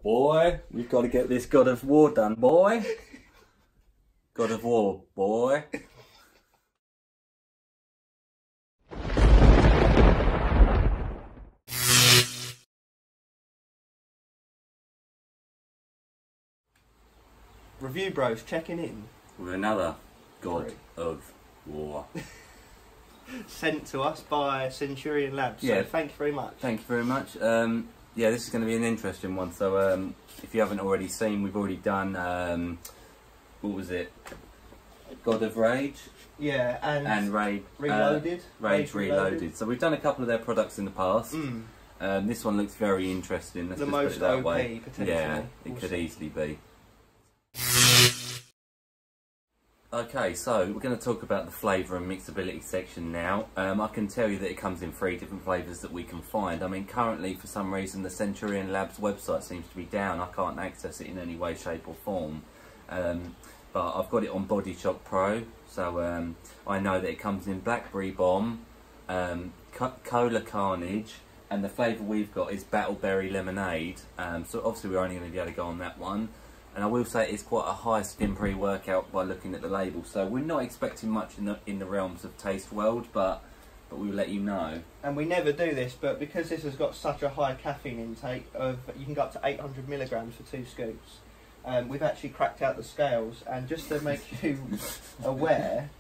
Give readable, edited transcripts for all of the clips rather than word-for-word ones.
Boy, we've got to get this God of War done, boy. God of War, boy. Review Bros checking in With another God of War. sent to us by Centurion Labz. Yeah. So thank you very much. Thank you very much. Yeah, this is going to be an interesting one. So if you haven't already seen, we've already done, what was it? God of Rage? Yeah, and Rage Reloaded. Rage Reloaded. So we've done a couple of their products in the past. This one looks very interesting. Let's The just most put it that OP, way. potentially. Yeah, it could easily be. Okay, so we're going to talk about the flavour and mixability section now. I can tell you that it comes in 3 different flavours that we can find. I mean, currently, for some reason, the Centurion Labz website seems to be down. I can't access it in any way, shape or form. But I've got it on Body Shop Pro, so I know that it comes in Blackberry Bomb, Cola Carnage, and the flavour we've got is Battleberry Lemonade. So obviously we're only going to be able to go on that one. And I will say it's quite a high skim pre-workout by looking at the label. So we're not expecting much in the realms of Taste World, but we'll let you know. And we never do this, but because this has got such a high caffeine intake of, you can go up to 800 milligrams for 2 scoops. We've actually cracked out the scales, and just to make you aware,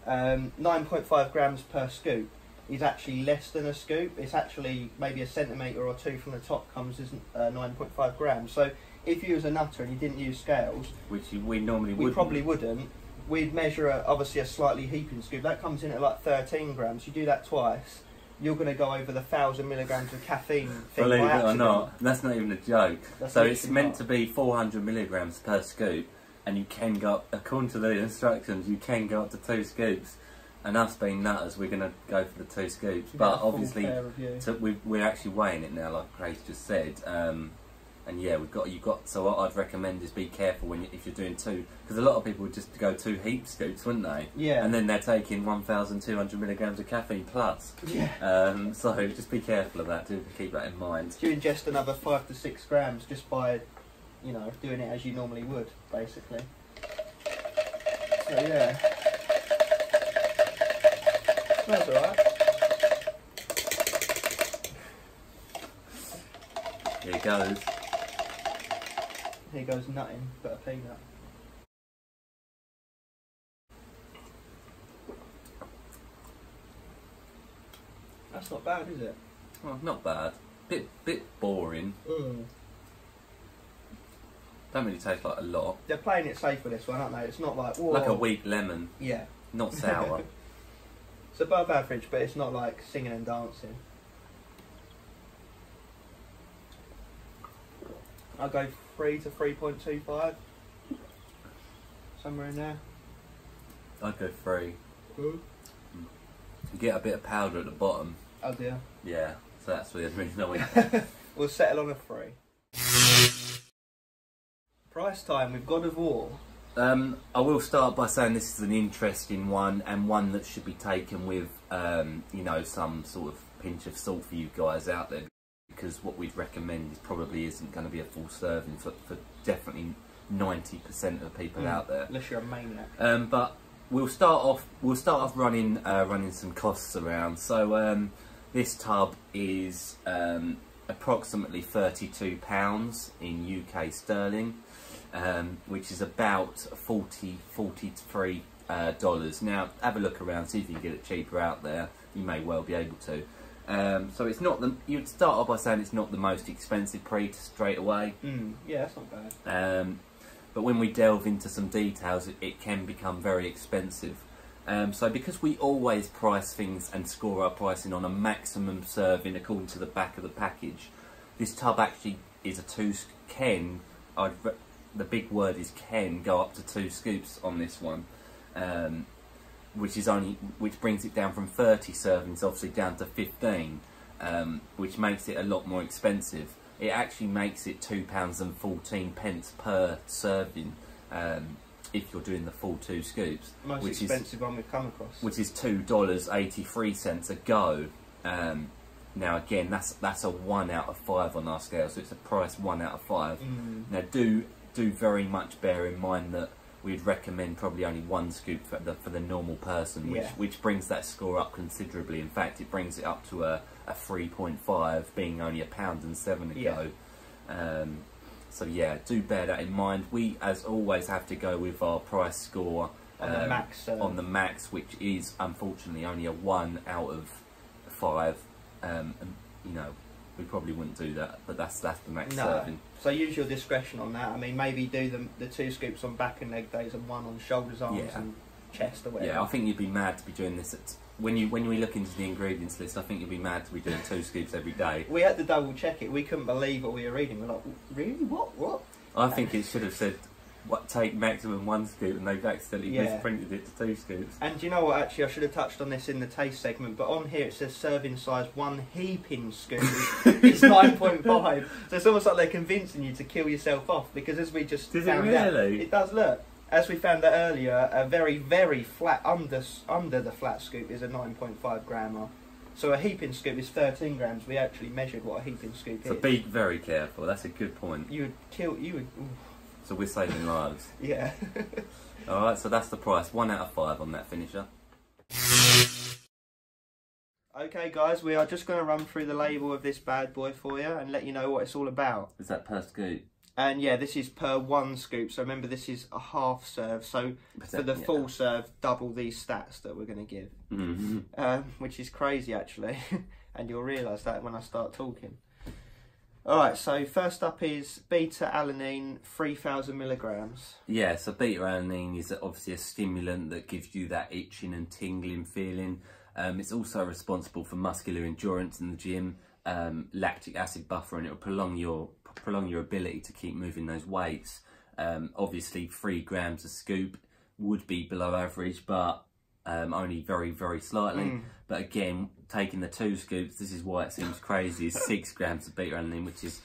9.5 grams per scoop is actually less than a scoop. It's actually maybe a centimetre or 2 from the top comes as 9.5 grams. So if you was a nutter and you didn't use scales, which we normally wouldn't. We probably wouldn't. We'd measure obviously a slightly heaping scoop. That comes in at like 13 grams. You do that twice, you're going to go over the 1,000 milligrams of caffeine thing. Believe by it or accident. not, that's not even a joke. That's so it's meant not. to be 400 milligrams per scoop, and you can go up, according to the instructions, you can go up to 2 scoops. And us being nutters, we're going to go for the 2 scoops. But obviously, we're actually weighing it now, like Grace just said. And yeah, you've got. So what I'd recommend is be careful if you're doing 2, because a lot of people would just go 2 heap scoops, wouldn't they? Yeah. And then they're taking 1,200 milligrams of caffeine plus. Yeah. So just be careful of that. Do keep that in mind. You ingest another 5 to 6 grams just by, you know, doing it as you normally would, basically. So yeah. That's alright. Here it goes. Here goes nutting, but a peanut. That's not bad, is it? Well, not bad. Bit boring. Don't really taste like a lot. They're playing it safe with this one, aren't they? It's not like, whoa. Like a weak lemon. Yeah. Not sour. It's above average, but it's not like singing and dancing. I'll go 3 to 3.25. Somewhere in there. I'd go 3. You get a bit of powder at the bottom. Oh dear. Yeah, so that's the reason I went. We'll settle on a 3. Price time with God of War. I will start by saying this is an interesting one, and one that should be taken with, you know, some sort of pinch of salt for you guys out there, because what we'd recommend probably isn't going to be a full serving for definitely 90% of the people out there. Unless you're a maniac. But we'll start off running some costs around. So this tub is approximately £32 in UK sterling. Which is about $43. Now, have a look around, see if you can get it cheaper out there. You may well be able to. So it's not you'd start off by saying it's not the most expensive pre straight away. Yeah, that's not bad. But when we delve into some details, it can become very expensive. So because we always price things and score our pricing on a maximum serving according to the back of the package, this tub actually is the big word is can go up to 2 scoops on this one, which brings it down from 30 servings obviously down to 15, which makes it a lot more expensive. It actually makes it £2.14 per serving if you're doing the full 2 scoops. Most expensive one we've come across. Which is $2.83 a go. Now again, that's a 1 out of 5 on our scale, so it's a price 1 out of 5. Now do very much bear in mind that we'd recommend probably only 1 scoop for the normal person, which brings that score up considerably. In fact, it brings it up to a 3.5, being only £1.07 a go. So yeah, do bear that in mind. We, as always, have to go with our price score on the max, which is unfortunately only a 1 out of 5. And, you know, we probably wouldn't do that, but that's the max serving. So use your discretion on that. I mean, maybe do the 2 scoops on back and leg days and 1 on shoulders, arms and chest or whatever. Yeah, I think you'd be mad to be doing this when we look into the ingredients list. I think you'd be mad to be doing 2 scoops every day. We had to double check it. We couldn't believe what we were reading. We're like, really? What? I think it should have said take maximum 1 scoop, and they've accidentally misprinted it to 2 scoops. And do you know what, actually, I should have touched on this in the taste segment, but on here it says serving size 1 heaping scoop is 9.5. So it's almost like they're convincing you to kill yourself off, because as we just found out, it does look. As we found out earlier, a very, very flat, under the flat scoop is a 9.5 grammer. So a heaping scoop is 13 grams. We actually measured what a heaping scoop is. So be very careful. That's a good point. You would. So we're saving lives. Yeah. Alright, so that's the price. 1 out of 5 on that finisher. Okay guys, we are just going to run through the label of this bad boy for you and let you know what it's all about. Is that per scoop? And yeah, this is per 1 scoop. So remember, this is a half serve. So for the full serve, double these stats that we're going to give. Which is crazy actually. And you'll realise that when I start talking. Alright, so first up is beta-alanine, 3,000 milligrams. Yeah, so beta-alanine is obviously a stimulant that gives you that itching and tingling feeling. It's also responsible for muscular endurance in the gym, lactic acid buffer, and it will prolong your ability to keep moving those weights. Obviously 3 grams a scoop would be below average, but only very, very slightly. But again, taking the 2 scoops, this is why it seems crazy, is 6 grams of beta-alanine, which is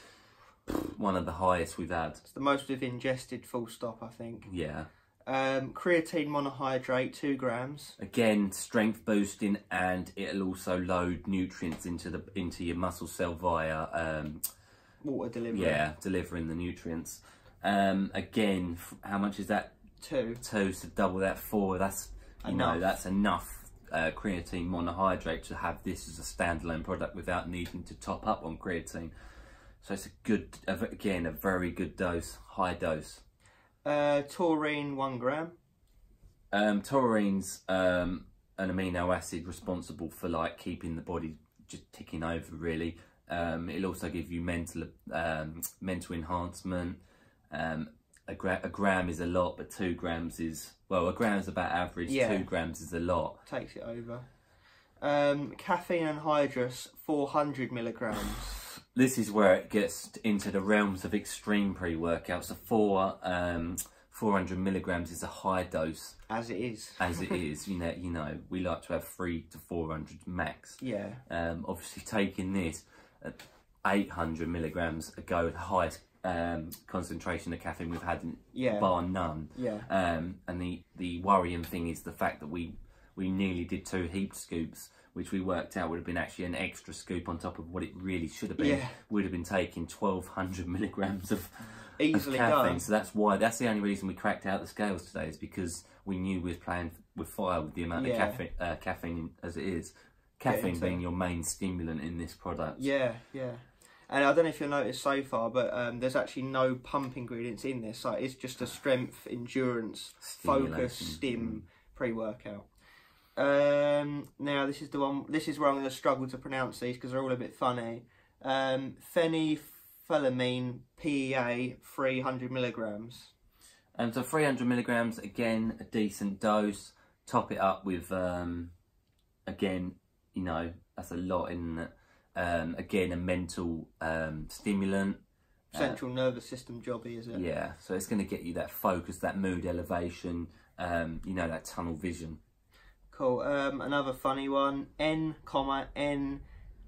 one of the highest we've had. It's the most we've ingested, full stop, I think. Yeah. Creatine monohydrate, 2 grams. Again, strength boosting, and it'll also load nutrients into your muscle cell via water delivery. Yeah, delivering the nutrients. Again, how much is that? 2. 2, so double that, 4. That's that's enough creatine monohydrate to have this as a standalone product without needing to top up on creatine. So it's a very good dose, high dose. Taurine, 1 gram. Taurine's an amino acid responsible for like keeping the body just ticking over, really. It'll also give you mental enhancement. A gram is a lot, but 2 grams is, well, a gram is about average, 2 grams is a lot. Takes it over. Caffeine anhydrous, 400 milligrams. This is where it gets into the realms of extreme pre-workout. So 400 milligrams is a high dose. As it is. As it is. You know, we like to have 300 to 400 max. Yeah. Obviously taking this at 800 milligrams a go, the highest concentration of caffeine we've had, bar none. Yeah. And the worrying thing is the fact that we nearly did 2 heaped scoops, which we worked out would have been actually an extra scoop on top of what it really should have been. Yeah. Would have been taking 1,200 milligrams of easily caffeine. done. So that's the only reason we cracked out the scales today, is because we knew we was playing with fire with the amount of caffeine as it is. Caffeine being your main stimulant in this product. Yeah, yeah. And I don't know if you'll notice so far, but there's actually no pump ingredients in this. Like, it's just a strength, endurance, focus, stim pre-workout. Now this is the one. This is where I'm going to struggle to pronounce these because they're all a bit funny. Phenethylamine PEA, 300 milligrams. And so 300 milligrams, again, a decent dose. Top it up with, again, you know, that's a lot in it. Again, a mental stimulant. Central nervous system jobby, is it? Yeah, so it's going to get you that focus, that mood elevation, you know, that tunnel vision. Cool. Another funny one. N,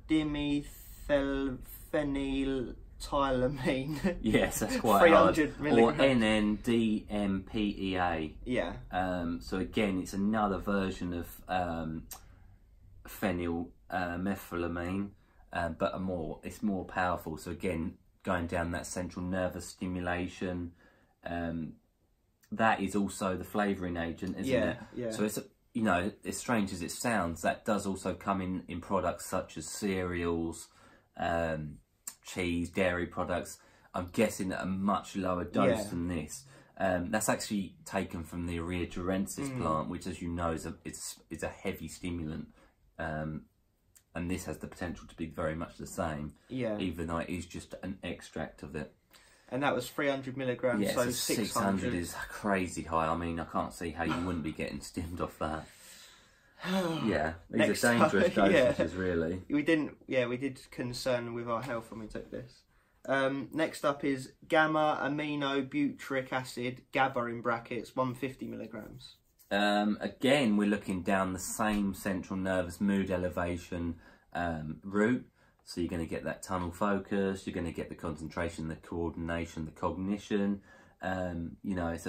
dimethylphenyltylamine. Yes, that's quite 300 hard. milligrams. Or NNDMPEA. Yeah. So again, it's another version of phenylmethylamine. but it's more powerful. So again, going down that central nervous stimulation, that is also the flavouring agent, isn't it? Yeah. So it's, you know, as strange as it sounds, that does also come in products such as cereals, cheese, dairy products. I'm guessing at a much lower dose than this. That's actually taken from the Urea durensis plant, which, as you know, is a heavy stimulant, and this has the potential to be very much the same. Yeah. Even though it is just an extract of it. And that was 300 milligrams. Yeah, so 600 is crazy high. I mean, I can't see how you wouldn't be getting stimmed off that. Yeah, these are dangerous dosages, really. We did concern with our health when we took this. Next up is gamma amino butyric acid, GABA in brackets, 150 milligrams. Again, we're looking down the same central nervous mood elevation route. So you're going to get that tunnel focus, you're going to get the concentration, the coordination, the cognition. You know, it's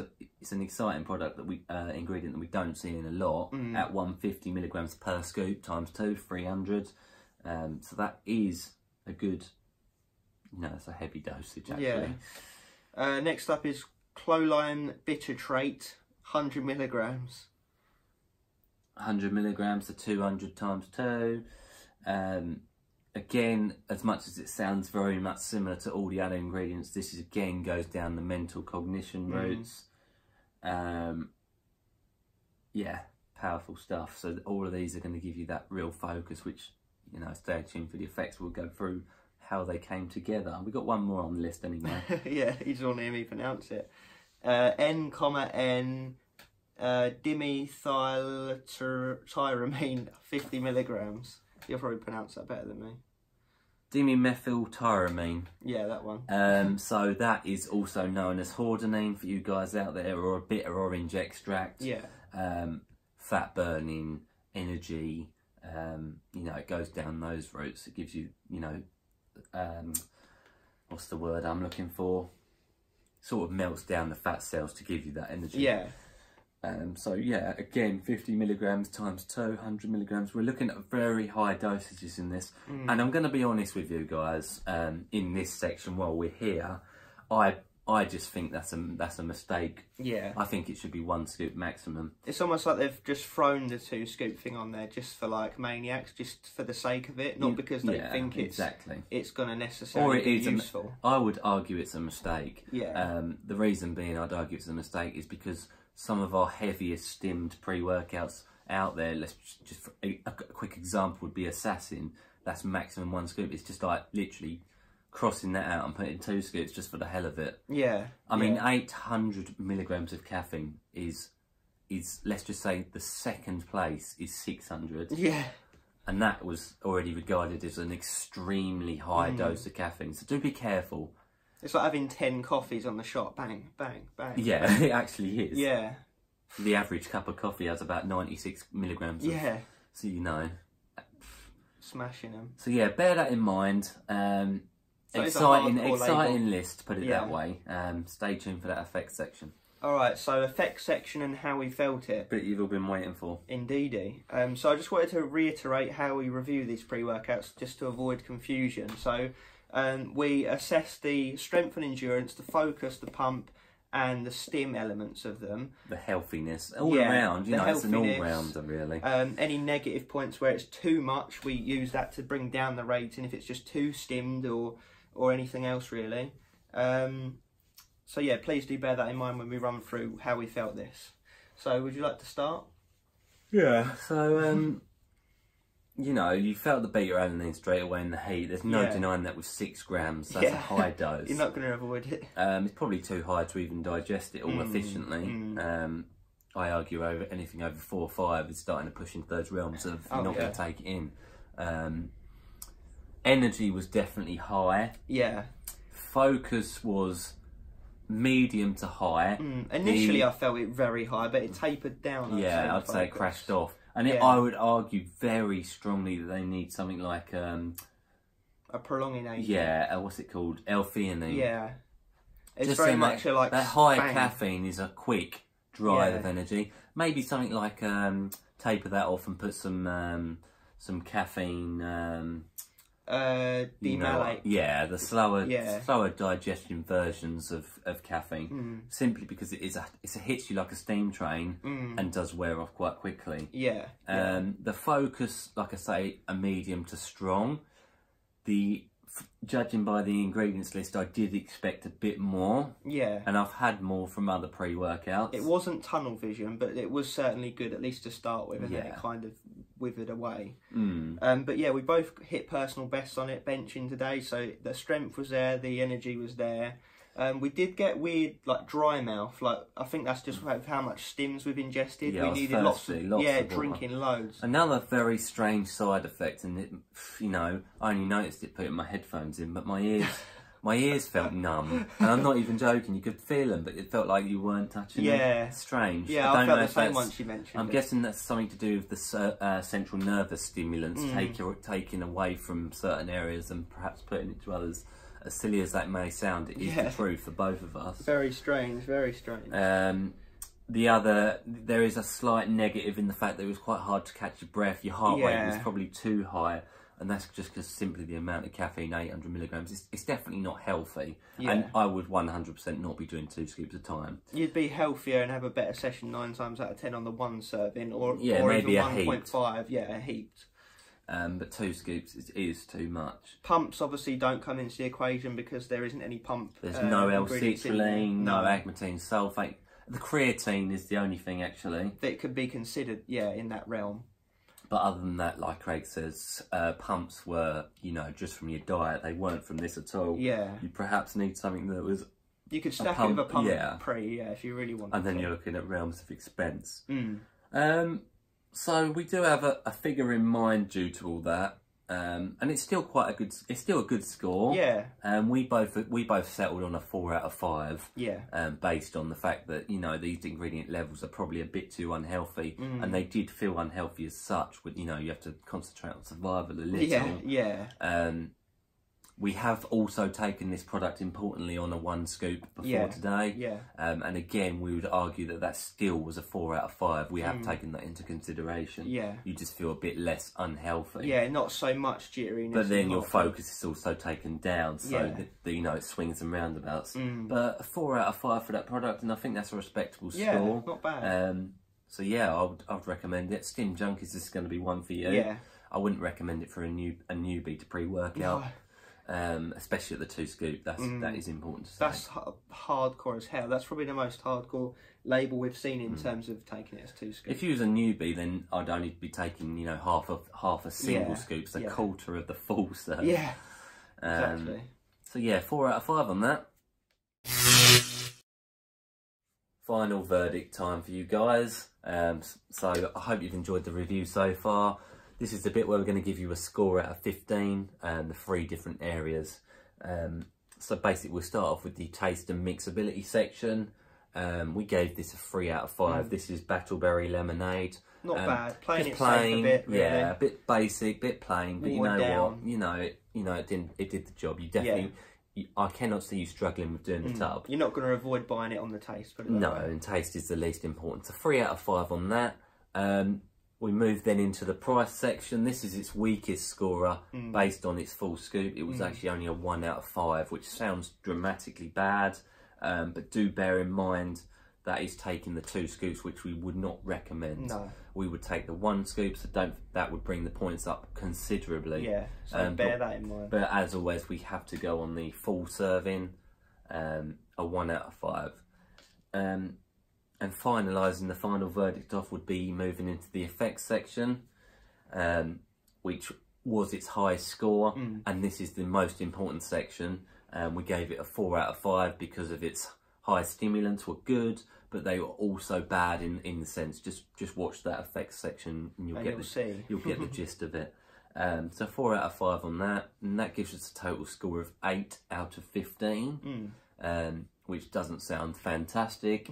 an exciting product that ingredient that we don't see in a lot at 150 milligrams per scoop times 2, 300. So that is a good, you know, it's a heavy dosage actually. Yeah. Next up is choline bitartrate, 100 milligrams. 100 milligrams to 200 times 2. Again, as much as it sounds very much similar to all the other ingredients, this is, again, goes down the mental cognition routes. Yeah, powerful stuff. So all of these are going to give you that real focus, which, you know, stay tuned for the effects. We'll go through how they came together. We've got one more on the list anyway. Yeah, you just want to hear me pronounce it. N, dimethyltyramine, 50 milligrams. You'll probably pronounce that better than me. Dimethyltyramine. Yeah, that one. So that is also known as hordenine for you guys out there, or a bitter orange extract. Yeah. Fat burning, energy. You know, it goes down those routes. It gives you, you know, what's the word I'm looking for? Sort of melts down the fat cells to give you that energy. Yeah. So yeah, again, 50 milligrams times 200 milligrams. We're looking at very high dosages in this. And I'm going to be honest with you guys, in this section while we're here, I just think that's a mistake. Yeah. I think it should be 1 scoop maximum. It's almost like they've just thrown the 2 scoop thing on there just for like maniacs, just for the sake of it, not because they think it's going to necessarily be useful. I would argue it's a mistake. Yeah. The reason being I'd argue it's a mistake is because some of our heaviest stimmed pre-workouts out there, let's just a quick example would be Assassin. That's maximum 1 scoop. It's just like literally crossing that out and putting 2 scoops just for the hell of it. Yeah. I mean, 800 milligrams of caffeine is let's just say the second place is 600. Yeah. And that was already regarded as an extremely high dose of caffeine. So do be careful. It's like having 10 coffees on the shot. Bang, bang, bang. Yeah, it actually is. Yeah. The average cup of coffee has about 96 milligrams. Yeah. So you know. Smashing them. So yeah, bear that in mind. So exciting list, put it that way. Stay tuned for that effects section. Alright, so effects section and how we felt it. But you've all been waiting for. Indeedy. So I just wanted to reiterate how we review these pre-workouts just to avoid confusion. So we assess the strength and endurance, the focus, the pump, and the stim elements of them. The healthiness, all around, you know, it's an all-rounder really. Any negative points where it's too much, we use that to bring down the rating if it's just too stimmed or anything else really. So yeah, please do bear that in mind when we run through how we felt this. So would you like to start? Yeah, so you know, you felt the beta-alanine straight away in the heat. There's no denying that with 6 grams, that's a high dose. You're not going to avoid it. It's probably too high to even digest it all efficiently. I argue anything over 4 or 5 is starting to push into those realms of you're not going to take it in. Energy was definitely high. Yeah. Focus was medium to high. Initially I felt it very high, but it tapered down. I'd say it crashed off. And I would argue very strongly that they need something like a prolonging agent. Yeah, what's it called? L-theanine. Yeah. It's just very much like that high caffeine is a quick drive of energy. Maybe something like taper that off and put some caffeine demalate. Yeah, the slower digestion versions of caffeine, simply because it hits you like a steam train and does wear off quite quickly. Yeah. The focus, like I say, a medium to strong. Judging by the ingredients list, I did expect a bit more. Yeah. And I've had more from other pre-workouts. It wasn't tunnel vision, but it was certainly good, at least to start with, and then it kind of withered away. But yeah, we both hit personal bests on it, benching today, so the strength was there, the energy was there. We did get weird, like, dry mouth. Like, I think that's just how much stims we've ingested. Yeah, we needed lots of drinking loads. Another very strange side effect, and it, you know, I only noticed it putting my headphones in, but my ears felt numb, and I'm not even joking. You could feel them, but it felt like you weren't touching them. It's strange. Yeah, I felt the same once you mentioned I'm guessing that's something to do with the central nervous stimulants taking away from certain areas and perhaps putting it to others. As silly as that may sound, it is the truth for both of us. Very strange, very strange. There is a slight negative in the fact that it was quite hard to catch your breath. Your heart rate was probably too high, and that's just because simply the amount of caffeine, 800 milligrams, it's definitely not healthy. And I would 100% not be doing 2 scoops a time. You'd be healthier and have a better session 9 times out of 10 on the one serving, or maybe even 1.5. Yeah, a heaped. But 2 scoops is too much. Pumps obviously don't come into the equation because there isn't any pump. There's no L-citrulline, no agmatine sulfate. The creatine is the only thing actually that could be considered, in that realm. But other than that, like Craig says, pumps were, you know, just from your diet. They weren't from this at all. Yeah. You perhaps need something that was. You could stack it with a pump if you really wanted. And then you're looking at realms of expense. So we do have a figure in mind due to all that, and it's still quite a good. It's still a good score. Yeah. We both settled on a 4 out of 5. Yeah. Based on the fact that, you know, these ingredient levels are probably a bit too unhealthy, and they did feel unhealthy as such. But you know, you have to concentrate on survival a little. Yeah. We have also taken this product importantly on a 1 scoop before today. Yeah. And again, we would argue that that still was a 4 out of 5. We have taken that into consideration. Yeah. You just feel a bit less unhealthy. Yeah, not so much jitteriness. But then your focus is also taken down, so you know, it swings and roundabouts. But a 4 out of 5 for that product, and I think that's a respectable score. Yeah, not bad. So yeah, I would recommend it. Stim Junkies is going to be one for you. Yeah. I wouldn't recommend it for a newbie to pre-workout. No. Especially at the 2 scoop, that is important to say. That's hardcore as hell. That's probably the most hardcore label we've seen in terms of taking it as 2 scoops. If you was a newbie, then I'd only be taking, you know, half a single scoop, so a quarter of the full serve. Yeah, exactly. So yeah, 4 out of 5 on that. Final verdict time for you guys. So I hope you've enjoyed the review so far. This is the bit where we're going to give you a score out of 15 and the 3 different areas. So basically we'll start off with the taste and mixability section. We gave this a 3 out of 5. This is Battleberry Lemonade. Not bad. Plain it safe a bit, really. Yeah, a bit basic, bit plain, but you know what? You know, it did the job. You definitely. I cannot see you struggling with doing the tub. You're not going to avoid buying it on the taste. Put it that way. And taste is the least important. So 3 out of 5 on that. We move then into the price section. This is its weakest scorer based on its full scoop. It was actually only a 1 out of 5, which sounds dramatically bad. But do bear in mind that is taking the 2 scoops, which we would not recommend. No. We would take the 1 scoop, so that would bring the points up considerably. Yeah, so bear that in mind. But as always, we have to go on the full serving, a 1 out of 5. And finalising the final verdict off would be moving into the effects section, which was its highest score, and this is the most important section. We gave it a 4 out of 5 because of its high stimulants were good, but they were also bad in the sense. Just watch that effects section and you'll get the gist of it. So 4 out of 5 on that, and that gives us a total score of 8 out of 15. Which doesn't sound fantastic,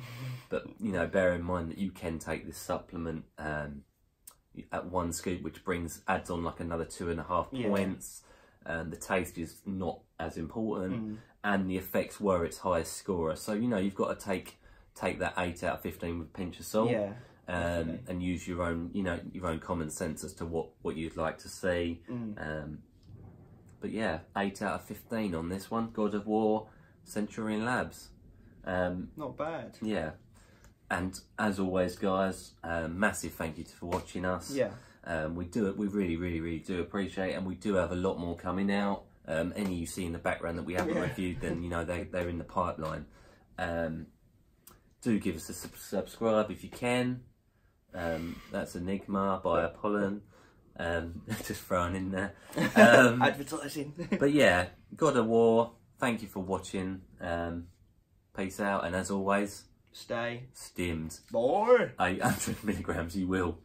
but you know, bear in mind that you can take this supplement at 1 scoop, which adds on like another 2.5 points. The taste is not as important, and the effects were its highest scorer. So you know, you've got to take that 8 out of 15 with a pinch of salt, and use your own, you know, your own common sense as to what you'd like to see. But yeah, 8 out of 15 on this one. God of War, Centurion Labz. Not bad. Yeah. And as always, guys, massive thank you for watching us. Yeah. We really do appreciate it, and we do have a lot more coming out. Any you see in the background that we haven't reviewed, then you know they're in the pipeline. Do give us a subscribe if you can. That's Enigma by Apollon. Just thrown in there. Advertising. But yeah, God of War, thank you for watching. Peace out, and as always, Stay stimmed. boy. 800 milligrams, you will.